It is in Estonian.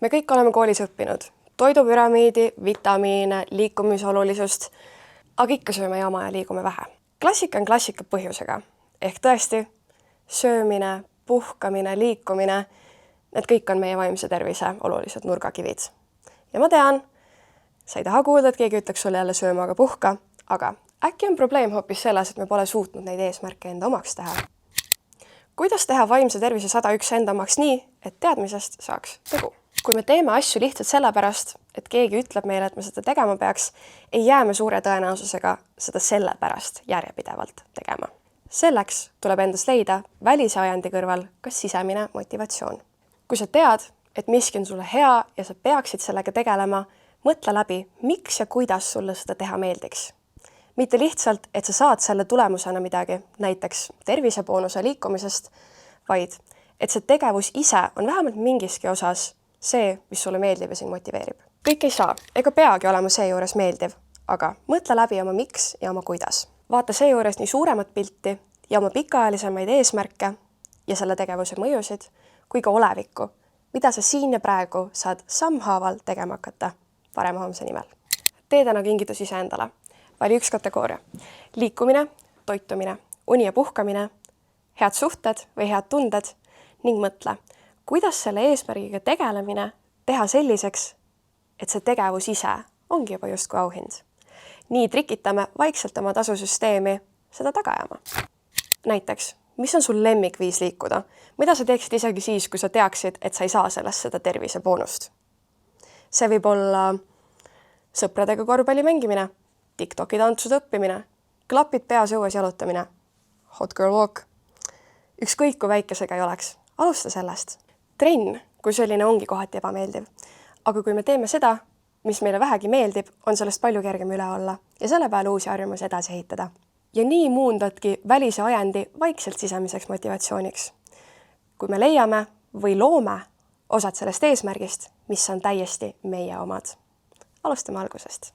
Me kõik oleme koolis õppinud toidupüramiidi, vitamiine, liikumise olulisust, aga ikka sööme jama ja liigume vähe. Klassika on klassika põhjusega. Ehk tõesti, söömine, puhkamine, liikumine, need kõik on meie vaimse tervise olulised nurgakivid. Ja ma tean, sa ei taha kuulda, et keegi ütleks sulle jälle sööma, aga puhka, aga äkki on probleem hoopis selles, et me pole suutnud neid eesmärke enda omaks teha. Kuidas teha vaimse tervise 101 enda omaks nii, et teadmisest saaks tegu? Kui me teeme asju lihtsalt sellepärast, et keegi ütleb meile, et me seda tegema peaks, ei jää me suure tõenäosusega seda sellepärast järjepidevalt tegema. Selleks tuleb endast leida välise ajandi kõrval ka sisemine motivatsioon. Kui sa tead, et miski on sulle hea ja sa peaksid sellega tegelema, mõtle läbi, miks ja kuidas sulle seda teha meeldiks. Mitte lihtsalt, et sa saad selle tulemusena midagi, näiteks tervisepoonuse liikumisest, vaid et see tegevus ise on vähemalt mingiski osas see, mis sulle meeldib ja sind motiveerib. Kõik ei saa, ega peagi olema seejuures meeldiv, aga mõtle läbi oma miks ja oma kuidas. Vaata seejuures nii suuremat pilti ja oma pikaajalisemaid eesmärke ja selle tegevuse mõjusid, kui ka olevikku, mida sa siin ja praegu saad sammhaaval tegema hakata parema homse nimel. Tee täna kingitus iseendale. Vali üks kategooria. Liikumine, toitumine, uni ja puhkamine, head suhted või head tunded ning mõtle, kuidas selle eesmärgiga tegelemine teha selliseks, et see tegevus ise ongi juba justkui auhind. Nii trikitame vaikselt oma tasusüsteemi seda taga ajama. Näiteks, mis on sul lemmikviis liikuda? Mida sa teeksid isegi siis, kui sa teaksid, et sa ei saa sellest seda tervisepoonust? See võib olla sõpradega korvpalli mängimine, TikToki tantsude õppimine, klapid peas õues jalutamine, hot girl walk. Ükskõik kui väike see ka ei oleks, alusta sellest. Trenn, kui selline ongi kohati ebameeldiv. Aga kui me teeme seda, mis meile vähegi meeldib, on sellest palju kergem üle olla ja selle peale uusi harjumusi edasi ehitada. Ja nii muundadki välise ajandi vaikselt sisemiseks motivatsiooniks. Kui me leiame või loome osad sellest eesmärgist, mis on täiesti meie omad. Alustame algusest.